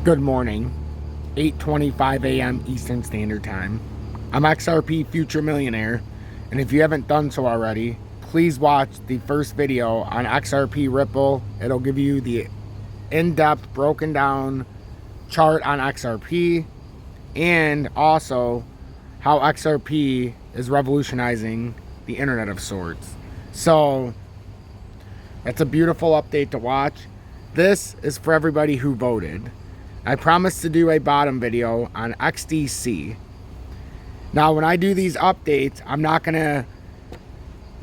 Good morning, 8:25 a.m. Eastern Standard Time. I'm XRP Future Millionaire, and if you haven't done so already, please watch the first video on XRP Ripple. It'll give you the in-depth, broken down chart on XRP, and also how XRP is revolutionizing the internet of sorts. So, that's a beautiful update to watch. This is for everybody who voted. I promised to do a bottom video on XDC. Now, when I do these updates, I'm not going to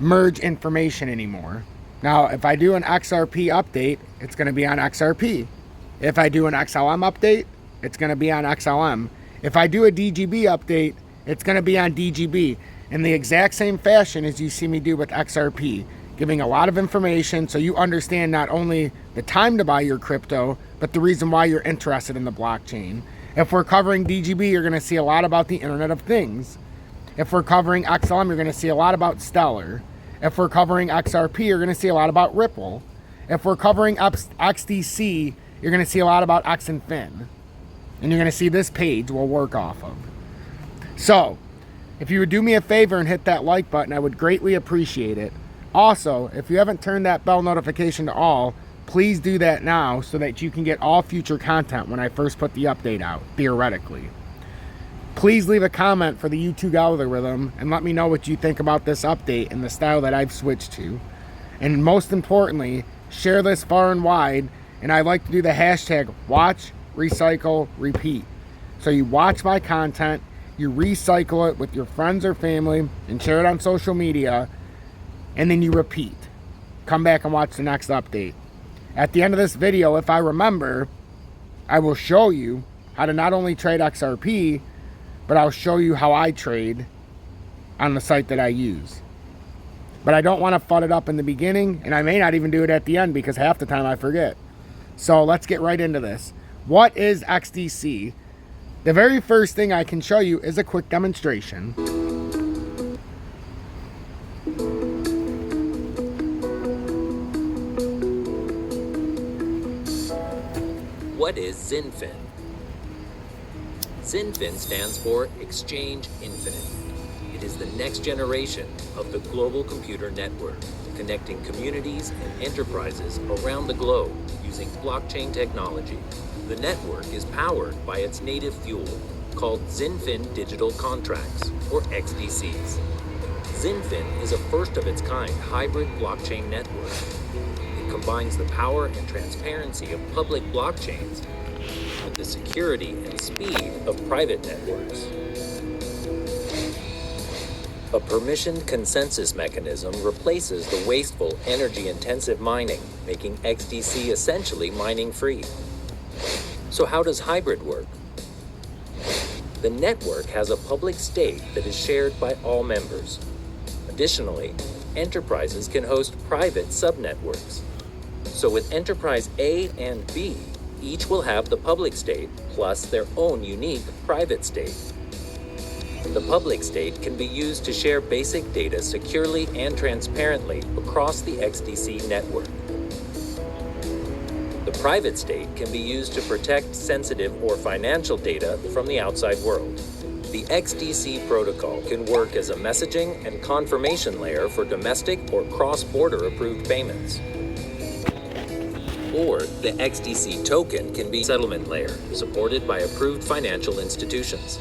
merge information anymore. Now, if I do an XRP update, it's going to be on XRP. If I do an XLM update, it's going to be on XLM. If I do a DGB update, it's going to be on DGB in the exact same fashion as you see me do with XRP, giving a lot of information so you understand not only the time to buy your crypto, but the reason why you're interested in the blockchain. If we're covering DGB, you're going to see a lot about the Internet of Things. If we're covering XLM, you're going to see a lot about Stellar. If we're covering XRP, you're going to see a lot about Ripple. If we're covering XDC, you're going to see a lot about XinFin. And you're going to see this page we'll work off of. So, if you would do me a favor and hit that like button, I would greatly appreciate it. Also, if you haven't turned that bell notification to all, please do that now so that you can get all future content when I first put the update out, theoretically. Please leave a comment for the YouTube algorithm and let me know what you think about this update and the style that I've switched to. And most importantly, share this far and wide, and I like to do the hashtag watch, recycle, repeat. So you watch my content, you recycle it with your friends or family, and share it on social media, and then you repeat. Come back and watch the next update. At the end of this video, if I remember, I will show you how to not only trade XRP, but I'll show you how I trade on the site that I use. But I don't want to FUD it up in the beginning, and I may not even do it at the end because half the time I forget. So let's get right into this. What is XDC? The very first thing I can show you is a quick demonstration. What is XinFin? XinFin stands for Exchange Infinite. It is the next generation of the global computer network, connecting communities and enterprises around the globe using blockchain technology. The network is powered by its native fuel, called XinFin Digital Contracts, or XDCs. XinFin is a first-of-its-kind hybrid blockchain network. It combines the power and transparency of public blockchains with the security and speed of private networks. A permissioned consensus mechanism replaces the wasteful, energy-intensive mining, making XDC essentially mining-free. So how does hybrid work? The network has a public state that is shared by all members. Additionally, enterprises can host private subnetworks. So with Enterprise A and B, each will have the public state plus their own unique private state. The public state can be used to share basic data securely and transparently across the XDC network. The private state can be used to protect sensitive or financial data from the outside world. The XDC protocol can work as a messaging and confirmation layer for domestic or cross-border approved payments. Or the XDC token can be a settlement layer, supported by approved financial institutions.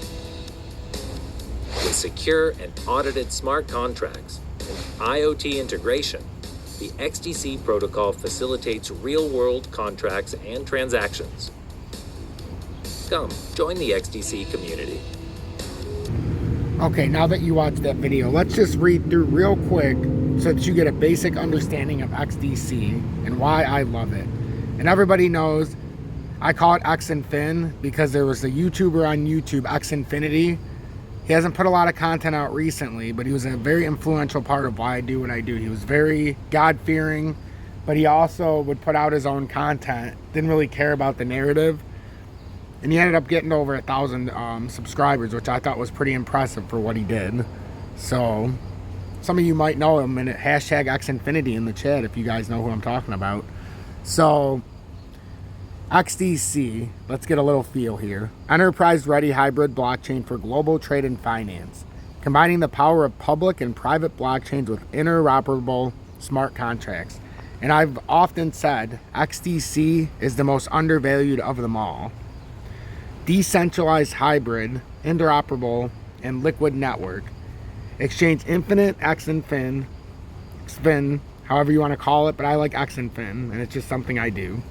With secure and audited smart contracts and IoT integration, the XDC protocol facilitates real-world contracts and transactions. Come, join the XDC community. Okay, now that you watched that video, let's just read through real quick so that you get a basic understanding of XDC and why I love it. And everybody knows I call it XinFin because there was a YouTuber on YouTube, XInfinity. He hasn't put a lot of content out recently, but he was a very influential part of why I do what I do. He was very God-fearing, but he also would put out his own content, didn't really care about the narrative. And he ended up getting over 1,000 subscribers, which I thought was pretty impressive for what he did. So, some of you might know him, and hashtag XInfinity in the chat if you guys know who I'm talking about. So, XDC, let's get a little feel here. Enterprise-ready hybrid blockchain for global trade and finance, combining the power of public and private blockchains with interoperable smart contracts. And I've often said XDC is the most undervalued of them all. Decentralized hybrid, interoperable, and liquid network. Exchange Infinite, XinFin, however you want to call it, but I like XinFin, and it's just something I do.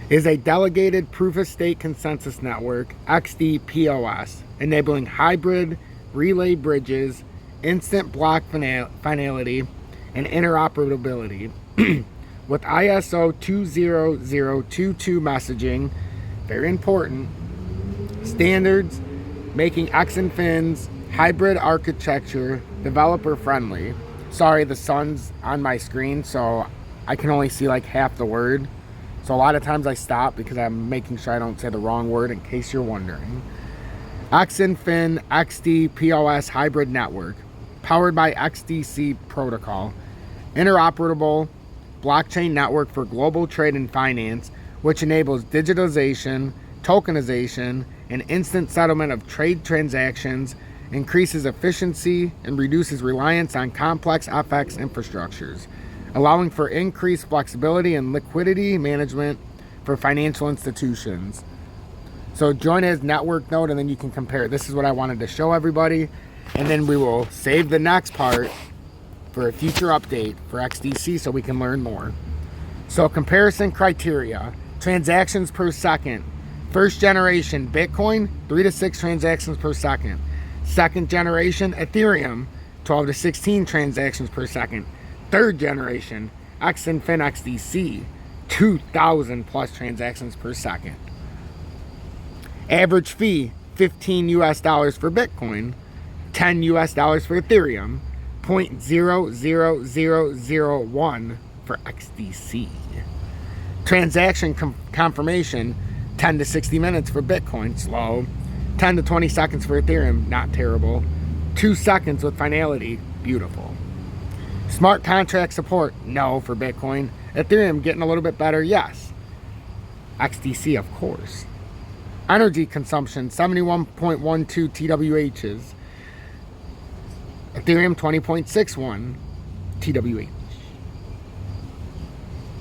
Is a delegated proof-of-stake consensus network, XDPOS, enabling hybrid relay bridges, instant block finality, and interoperability with ISO 20022 messaging, very important, standards, making XinFin's hybrid architecture developer friendly. Sorry, the sun's on my screen, so I can only see like half the word. So a lot of times I stop because I'm making sure I don't say the wrong word in case you're wondering. XinFin XDPOS hybrid network, powered by XDC protocol, interoperable blockchain network for global trade and finance, which enables digitalization, tokenization, and instant settlement of trade transactions, increases efficiency, and reduces reliance on complex FX infrastructures, allowing for increased flexibility and liquidity management for financial institutions. So join as network node, and then you can compare. This is what I wanted to show everybody, and then we will save the next part for a future update for XDC so we can learn more. So comparison criteria, transactions per second. First generation Bitcoin, 3 to 6 transactions per second. Second generation Ethereum, 12 to 16 transactions per second. Third generation XinFin XDC, 2,000 plus transactions per second. Average fee, $15 for Bitcoin, $10 for Ethereum, 0.00001 for XDC. Transaction confirmation, 10 to 60 minutes for Bitcoin, slow. 10 to 20 seconds for Ethereum, not terrible. 2 seconds with finality, beautiful. Smart contract support, no for Bitcoin. Ethereum getting a little bit better, yes. XDC, of course. Energy consumption, 71.12 TWHs. Ethereum, 20.61 TWH.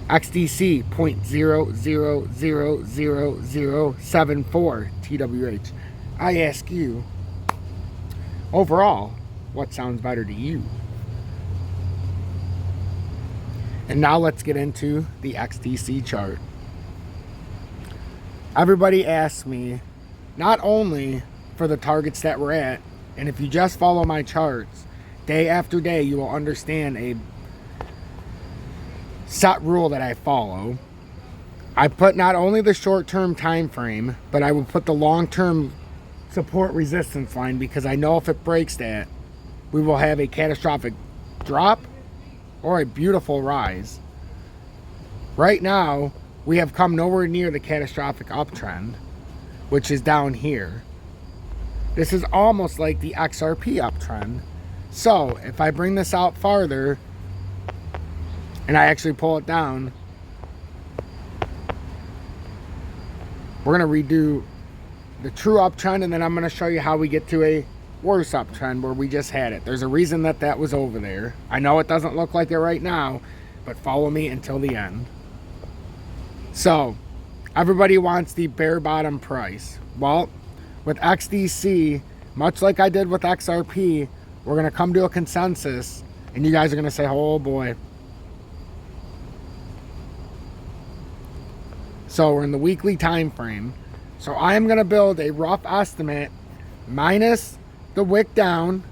XDC, 0.000074 TWH. I ask you, overall, what sounds better to you? And now let's get into the XDC chart. Everybody asks me, not only for the targets that we're at, and if you just follow my charts, day after day, you will understand a set rule that I follow. I put not only the short-term time frame, but I will put the long-term support resistance line, because I know if it breaks that, we will have a catastrophic drop or a beautiful rise. Right now, we have come nowhere near the catastrophic uptrend, which is down here. This is almost like the XRP uptrend. So if I bring this out farther and I actually pull it down, we're going to redo the true uptrend, and then I'm going to show you how we get to a worse uptrend where we just had it. There's a reason that that was over there. I know it doesn't look like it right now, but follow me until the end. So everybody wants the bare bottom price. Well, with XDC, much like I did with XRP, we're going to come to a consensus, and you guys are going to say, oh boy. So we're in the weekly time frame. So I am going to build a rough estimate minus the wick down,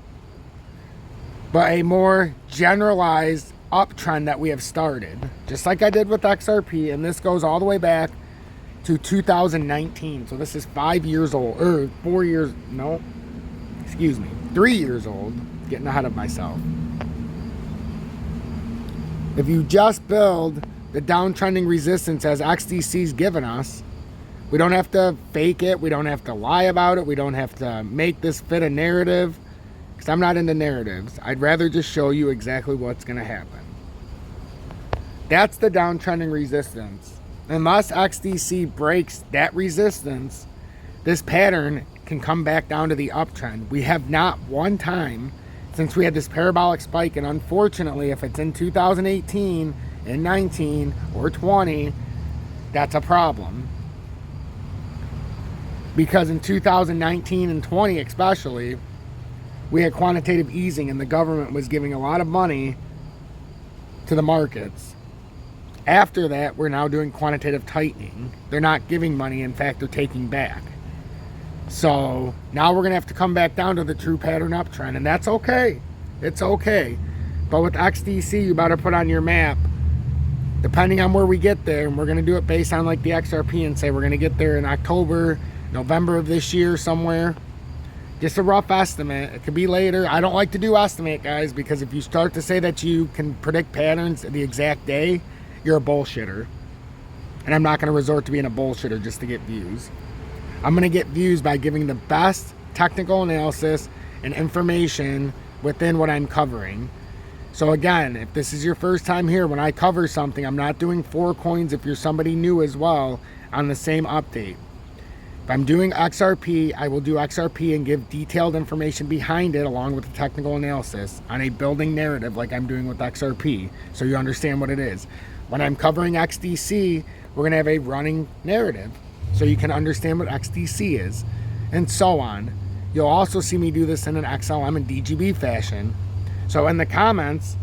but a more generalized uptrend that we have started, just like I did with XRP, and this goes all the way back to 2019. So this is 5 years old, or 4 years, no, excuse me, 3 years old, getting ahead of myself. If you just build the downtrending resistance as XDC's given us, we don't have to fake it, we don't have to lie about it, we don't have to make this fit a narrative, because I'm not into narratives. I'd rather just show you exactly what's going to happen. That's the downtrending resistance. unless XDC breaks that resistance, this pattern can come back down to the uptrend. We have not one time since we had this parabolic spike, and unfortunately, if it's in 2018 and 19 or 20, that's a problem. Because in 2019 and 20 especially, we had quantitative easing and the government was giving a lot of money to the markets. After that, we're now doing quantitative tightening. They're not giving money, in fact, they're taking back. So now we're going to have to come back down to the true pattern uptrend, and that's okay. It's okay. But with XDC, you better put on your map, depending on where we get there, and we're going to do it based on like the XRP and say we're going to get there in October, November of this year somewhere. Just a rough estimate. It could be later. I don't like to do estimate, guys, because if you start to say that you can predict patterns the exact day, you're a bullshitter. And I'm not going to resort to being a bullshitter just to get views. I'm going to get views by giving the best technical analysis and information within what I'm covering. So again, if this is your first time here, when I cover something, I'm not doing 4 coins if you're somebody new as well on the same update. If I'm doing XRP, I will do XRP and give detailed information behind it along with the technical analysis on a building narrative like I'm doing with XRP, so you understand what it is. When I'm covering XDC, we're going to have a running narrative so you can understand what XDC is, and so on. You'll also see me do this in an XLM and DGB fashion. So in the comments,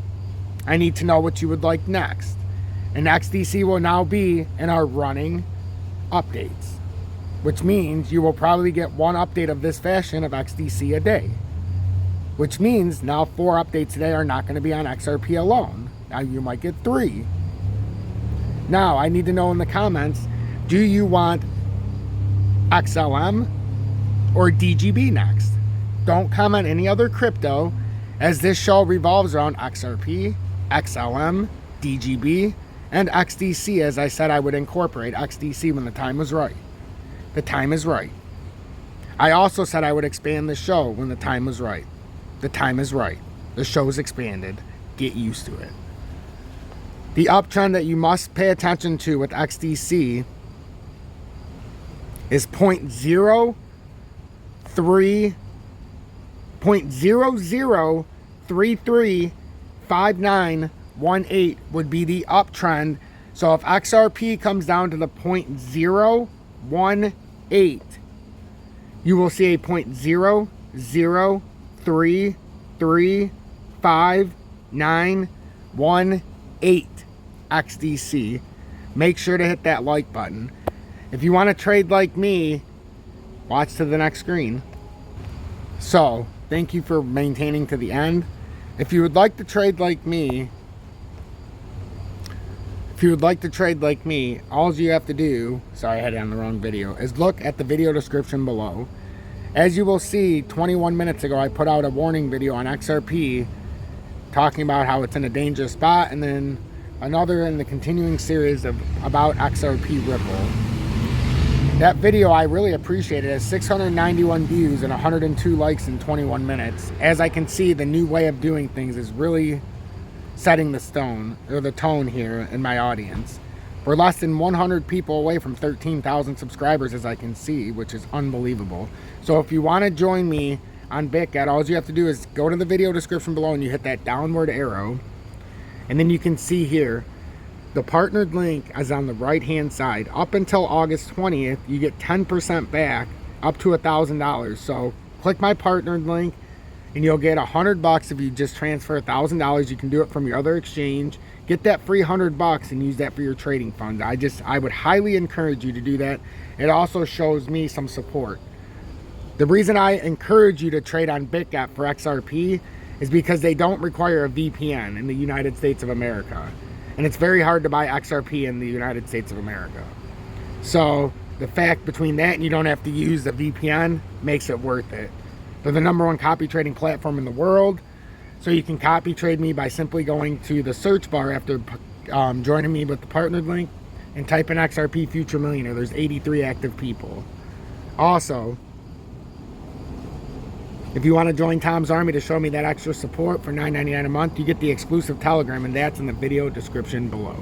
I need to know what you would like next. And XDC will now be in our running updates, which means you will probably get 1 update of this fashion of XDC a day, which means now 4 updates today are not going to be on XRP alone. Now you might get 3. Now I need to know in the comments, do you want XLM or DGB next? Don't comment any other crypto, as this show revolves around XRP, XLM, DGB, and XDC. As I said, I would incorporate XDC when the time was right. The time is right. I also said I would expand the show when the time was right. The time is right. The show is expanded. Get used to it. The uptrend that you must pay attention to with XDC is 0.00335918 would be the uptrend. So if XRP comes down to the 0.018, you will see a 0.003359118 XDC. Make sure to hit that like button. If you want to trade like me, watch to the next screen. So thank you for maintaining to the end. If you would like to trade like me, all you have to do, sorry I had it on the wrong video, is look at the video description below. As you will see, 21 minutes ago I put out a warning video on XRP talking about how it's in a dangerous spot, and then another in the continuing series about XRP Ripple. That video I really appreciate. It has 691 views and 102 likes in 21 minutes. As I can see, the new way of doing things is really setting the tone here in my audience. We're less than 100 people away from 13,000 subscribers, as I can see, which is unbelievable. So if you want to join me on Bitget, all you have to do is go to the video description below and you hit that downward arrow, and then you can see here the partnered link is on the right hand side. Up until August 20th, you get 10% back up to $1,000. So click my partnered link and you'll get $100 if you just transfer $1,000. You can do it from your other exchange. Get that free $100 and use that for your trading fund. I would highly encourage you to do that. It also shows me some support. The reason I encourage you to trade on Bitget for XRP is because they don't require a VPN in the United States of America. And it's very hard to buy XRP in the United States of America. So the fact between that and you don't have to use the VPN makes it worth it. They're the #1 copy trading platform in the world. So you can copy trade me by simply going to the search bar after joining me with the partnered link and type in XRP Future Millionaire. There's 83 active people. Also, if you want to join Tom's Army to show me that extra support for $9.99 a month, you get the exclusive Telegram, and that's in the video description below.